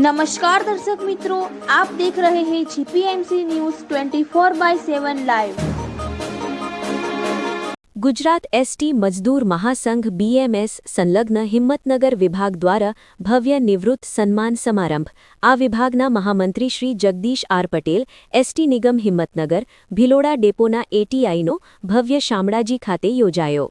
नमस्कार दर्शक मित्रों, आप देख रहे हैं जीपीएमसी न्यूज़ 24/7 लाइव। गुजरात एसटी मजदूर महासंघ बीएमएस संलग्न हिम्मतनगर विभाग द्वारा भव्य निवृत्त सन्मान समारंभ आ विभागना महामंत्री श्री जगदीश आर पटेल, एसटी निगम हिम्मतनगर, ભિલોડા ડેપોના એટીઆઈનો ભવ્ય શામળાજી ખાતે યોજાયો।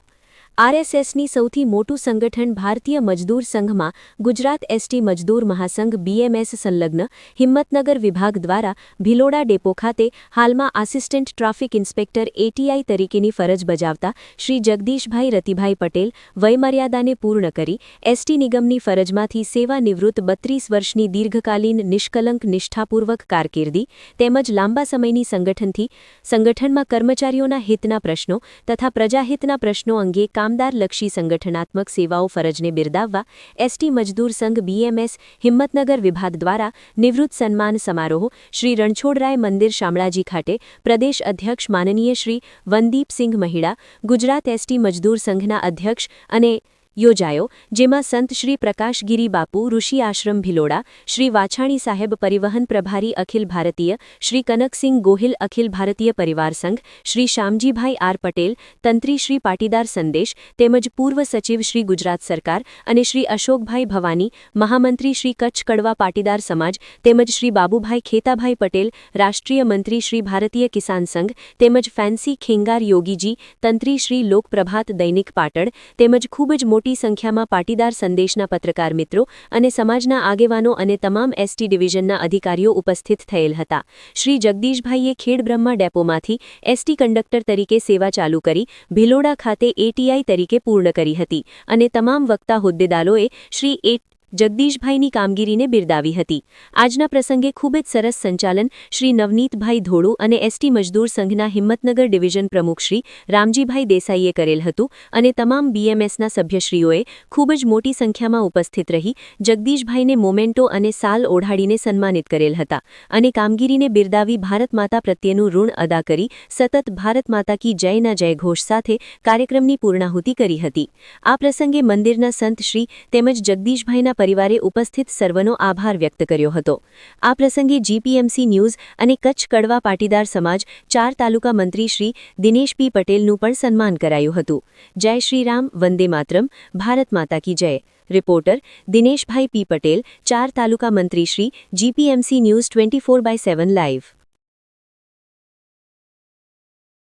આરએસએસની સૌથી મોટું સંગઠન ભારતીય મજદૂર સંઘમાં ગુજરાત એસટી મજદૂર મહાસંઘ બીએમએસ સંલગ્ન હિમ્મતનગર વિભાગ દ્વારા ભિલોડા ડેપો ખાતે હાલમાં આસિસ્ટન્ટ ટ્રાફિક ઇન્સ્પેક્ટર એટીઆઈ તરીકેની ફરજ બજાવતા શ્રી જગદીશભાઈ રતિભાઈ પટેલ વયમર્યાદાને પૂર્ણ કરી એસટી નિગમની ફરજમાંથી સેવાનિવૃત્ત 32 વર્ષની દીર્ઘકાલીન નિષ્કલંક નિષ્ઠાપૂર્વક કારકિર્દી તેમજ લાંબા સમયની સંગઠનમાં કર્મચારીઓના હિતના પ્રશ્નો તથા પ્રજાહિતના પ્રશ્નો અંગે કામદારલક્ષી સંગઠનાત્મક સેવાઓ ફરજને બિરદાવવા એસટી મજદૂર સંઘ બીએમએસ હિમ્મતનગર વિભાગ દ્વારા નિવૃત્ત સન્માન સમારોહ શ્રી રણછોડરાય મંદિર શામળાજી ખાતે પ્રદેશ અધ્યક્ષ માનનીય શ્રી વનદીપસિંહ મહિડા, ગુજરાત એસટી મજદૂર સંઘના અધ્યક્ષ અને યોજાયો, જેમાં સંત શ્રી પ્રકાશગીરી બાપુ ઋષિ આશ્રમ ભિલોડા, શ્રી વાછાણી સાહેબ પરિવહન પ્રભારી અખિલ ભારતીય, શ્રી કનકસિંહ ગોહિલ અખિલ ભારતીય પરિવાર સંઘ, શ્રી શામજીભાઈ આર પટેલ તંત્રી શ્રી પાટીદાર સંદેશ તેમજ પૂર્વ સચિવ શ્રી ગુજરાત સરકાર અને શ્રી અશોકભાઈ ભવાની મહામંત્રી શ્રી કચ્છ કડવા પાટીદાર સમાજ તેમજ શ્રી બાબુભાઈ ખેતાભાઈ પટેલ રાષ્ટ્રીય મંત્રી શ્રી ભારતીય કિસાન સંઘ તેમજ ફેન્સી ખેંગાર યોગીજી તંત્રી શ્રી લોકપ્રભાત દૈનિક પાટણ તેમજ ખૂબ જ મોટી સંખ્યામાં પાટીદાર સંદેશના પત્રકાર મિત્રો અને સમાજના આગેવાનો અને તમામ એસટી ડિવિઝનના અધિકારીઓ ઉપસ્થિત થયેલ હતા। શ્રી જગદીશભાઈએ ખેડબ્રહ્મા ડેપોમાંથી એસટી કંડક્ટર તરીકે સેવા ચાલુ કરી ભિલોડા ખાતે એટીઆઈ તરીકે પૂર્ણ કરી હતી અને તમામ વક્તા હોદ્દેદારોએ શ્રી જગદીશભાઈની કામગીરીને બિરદાવી હતી। આજના પ્રસંગે ખૂબ જ સરસ સંચાલન શ્રી નવનીતભાઈ ધોળુ અને એસટી મજદૂર સંઘના હિમ્મતનગર ડિવિઝન પ્રમુખ શ્રી રામજીભાઈ દેસાઈએ કરેલ હતું અને તમામ બીએમએસના સભ્યશ્રીઓએ ખૂબ જ મોટી સંખ્યામાં ઉપસ્થિત રહી જગદીશભાઈને મોમેન્ટો અને સાલ ઓઢાડીને સન્માનિત કરેલ હતા અને કામગીરીને બિરદાવી ભારત માતા પ્રત્યેનું ઋણ અદા કરી સતત ભારત માતા કી જયના જયઘોષ સાથે કાર્યક્રમની પૂર્ણાહુતિ કરી હતી। આ પ્રસંગે મંદિરના સંત શ્રી તેમજ જગદીશભાઈના પરિવારે ઉપસ્થિત સર્વનો આભાર વ્યક્ત કર્યો હતો। આ પ્રસંગે જીપીએમસી ન્યૂઝ અને કચ્છ કડવા પાટીદાર સમાજ 4 તાલુકા મંત્રી શ્રી દિનેશ પી પટેલનું પણ સન્માન કરાયું હતું। જય શ્રી રામ, વંદે માતરમ, ભારત માતા કી જય। રિપોર્ટર દિનેશભાઈ પી પટેલ, 4 તાલુકા મંત્રી શ્રી, જીપીએમસી ન્યૂઝ 24/7 લાઈવ।